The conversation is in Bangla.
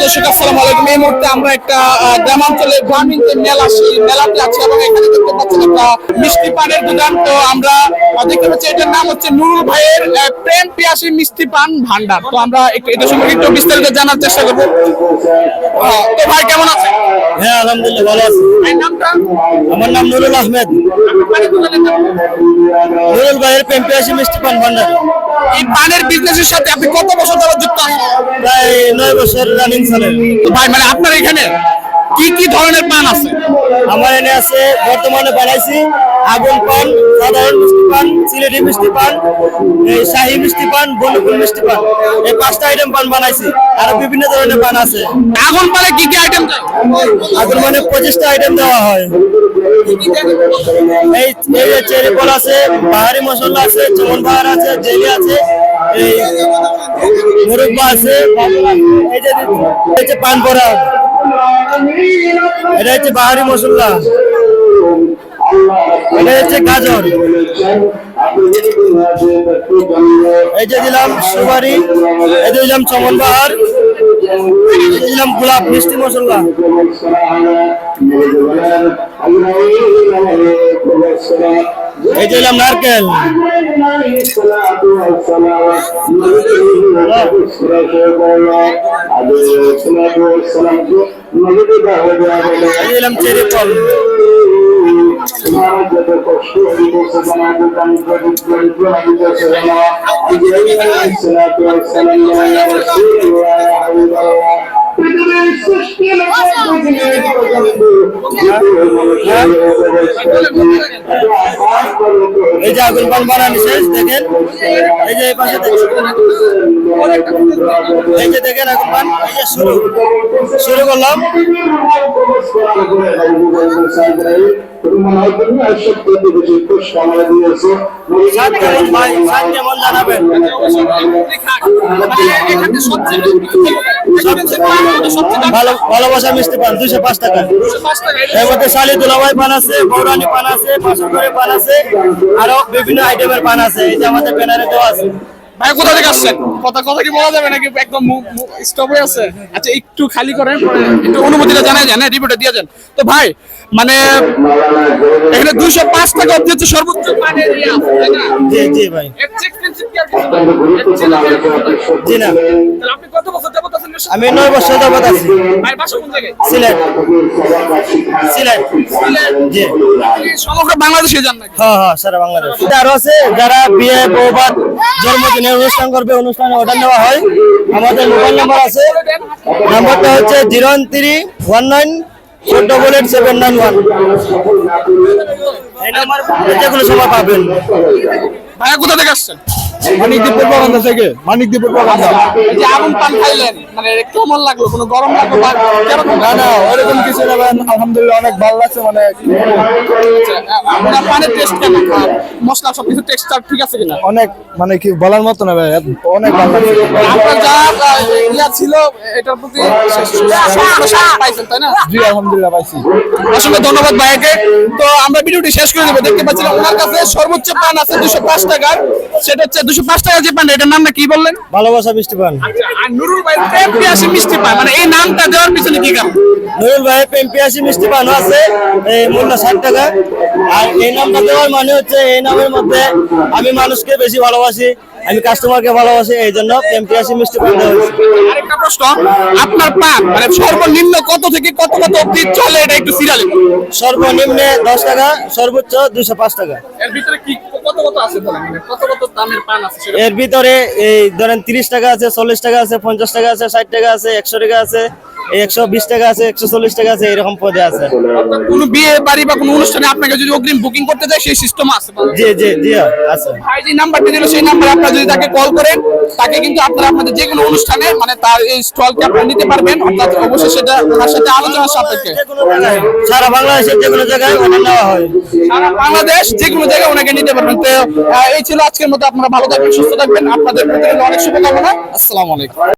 দর্শক আসসালামু আলাইকুম। এই মুহূর্তে আমরা একটা গ্রামাঞ্চলের গ্রামীণ যে মেলা সেই মেলাতে আছি এবং এখানে দেখতে পাচ্ছেন একটা মিষ্টি পানের দোকান। তো আমরা দেখতে পাচ্ছি এটার নাম হচ্ছে নুরুল ভাইয়ের প্রেম পিয়াসী মিষ্টি পান ভান্ডার। তো আমরা এটা সম্পর্কে একটু বিস্তারিত জানার চেষ্টা করবো। তো ভাই কেমন আছেন? হ্যাঁ আলহামদুলিল্লাহ ভালো আছি। এই নামটা? আমার নাম নুরুল আহমেদ। নুরুল ভাইয়ের প্রেম পিয়াসী মিষ্টি পান ভান্ডার। এই পানের বিজনেসের সাথে আপনি কত বছর ধরে যুক্ত আছেন? প্রায় 9 বছর রানিং চলে। তো ভাই মানে আপনার এখানে কি কি ধরনের পান আছে? আমার এনে আছে বর্তমানে বানাইছি আগুন পান, সাধারণ মিষ্টি পান, সিলেটি মিষ্টি পান, এই শাহী মিষ্টি পান, বনফুল মিষ্টি পান, এই 5টা আইটেম পান বানাইছি। আরো বিভিন্ন ধরনের পান আছে। আগুন পানে কি কি আইটেম দেয়? আগুন মানে 25টা আইটেম দেওয়া হয়। এই এই চেরি ফল আছে, বাহারি মশলা আছে, চমন বাহার আছে, জেলি আছে, এই মুরব্বা আছে, এই যে পান পরা, এটা হচ্ছে বাহারি মশলা, এটা হচ্ছে গাজর, এই যে দিলাম সুপারি, এই যে দিলাম চমন বাহার, দিলাম গোলাপ মিষ্টি মশলা, এই যে দিলাম নারকেল, দিলাম চেরি ফল, এই যে আগুন পান বানানি শেষ দেখেন, এই যে এই পাশে এই যে দেখেন আগুন পান, এই যে শুরু করলাম। ভালোবাসা মিষ্টি পান 205 টাকা। এর মধ্যে শালি দুলাভাই পান আছে, বৌরানি পান আছে, পাঁচশো পান আছে, আরো বিভিন্ন আইটেমের পান আছে। এই যে আমাদের ব্যানারে দেওয়া আছে। ভাই কোথা থেকে আসছেন? কথা কি বলা যাবে নাকি একদম স্টপ হয়ে আছে? আচ্ছা একটু খালি করেন, একটু অনুমতিটা জানাই যান, রিপোর্টে দিয়ে যান। তো ভাই মানে এখানে 205 টাকা অবধি হচ্ছে সর্বোচ্চ পানের ইয়া, তাই না? জি জি ভাই। জি না। তাহলে আপনি কত বছর যাবত আছেন? আমি 9 বছর যাবত আছি। ভাই বাসা কোন জায়গায়? সিলেট। সিলেট জি। সমগ্র বাংলাদেশে যান নাকি? হ্যাঁ হ্যাঁ সারা বাংলাদেশ। আরো আছে যারা বিয়ে বৌভাত জন্মদিনের অনুষ্ঠান করবে, অনুষ্ঠানে অর্ডার নেওয়া হয়। আমাদের মোবাইল নাম্বার আছে, নাম্বারটা হচ্ছে 01319488791। এই নাম্বার যে কোনো সময় পাবেন। ভাইয়া কোথা থেকে আসছেন? মানিকদ্বীপ বাগান্দা থেকে। মানিকদ্বীপ বাগান্দা। এই যে আগুন পান খাইলেন মানে কেমন লাগলো? কোনো গরম লাগলো বা কেরকম? না না ওরকম কিছু না ভাই, আলহামদুলিল্লাহ অনেক ভালো লাগছে। মানে আপনার পানের টেস্ট কেমন? মশলা সবকিছু টেক্সচার ঠিক আছে কিনা? অনেক মানে কি বলার মতো না ভাই, অনেক ভালো লাগছে। আপনার যা ইয়া ছিল এটার প্রতি পাইছেন তাই না? জি আলহামদুলিল্লাহ পাইছি। আসলে ধন্যবাদ ভাইকে। তো আমরা ভিডিওটি শেষ করে দেবো। দেখতে পাচ্ছিলাম ওনার কাছে সর্বোচ্চ পান আছে 205 টাকার। সেটা হচ্ছে 205 টাকা যে পান, এটার নামটা কি বললেন? ভালোবাসা মিষ্টি পান। আর নুরুল ভাই প্রেম পিয়াসী মিষ্টি পান, মানে এই নামটা দেওয়ার পিছনে কি কারণ? নুরুল ভাই প্রেম পিয়াসী মিষ্টি পানও আছে, এই মূল্য 60 টাকা। আর এই নামটা দেওয়ার মানে হচ্ছে এই নামের মধ্যে আমি মানুষকে বেশি ভালোবাসি, আমি কাস্টমারকে ভালোবাসি, এই জন্য প্রেম পিয়াসী মিষ্টি পান দেওয়া হয়েছে। আরেকটা প্রশ্ন, আপনার পান মানে সর্বনিম্ন কত থেকে কত অবধি চলে এটা একটু সিরিয়ালে? সর্বনিম্নে 10 টাকা, সর্বোচ্চ 205 টাকা। এর ভিতরে কি কত আছে বলেন, মানে কত দামের পান আছে সেটা? এর ভিতরে এই ধরেন 30 টাকা আছে, 40 টাকা আছে, 50 টাকা আছে, 60 টাকা আছে, 100 টাকা আছে, 120 টাকা আছে, 140 টাকা আছে, এরকম পদে আছে। কোনো বিয়ে বাড়ি বা কোনো অনুষ্ঠানে আপনাকে যদি অগ্রিম বুকিং করতে যায় সেই সিস্টেম আছে? জি জি জি আছে। ভাই যে নাম্বারটি দিল সেই নাম্বারে আপনারা যদি তাকে কল করেন, তাকে কিন্তু আপনারা আপনাদের যে কোনো অনুষ্ঠানে মানে তার এই স্টলকে আপনারা নিতে পারবেন। অর্থাৎ অবশ্যই সেটা ওনার সাথে আলোচনার সাপেক্ষে। সারা বাংলাদেশের যে কোনো জায়গায় অর্ডার নেওয়া হয়। সারা বাংলাদেশ যে কোনো জায়গায় ওনাকে নিতে পারবেন। তো এই ছিল আজকের মতো। আপনারা ভালো থাকবেন, সুস্থ থাকবেন। আপনাদের প্রতি অনেক শুভকামনা। আসসালামু আলাইকুম।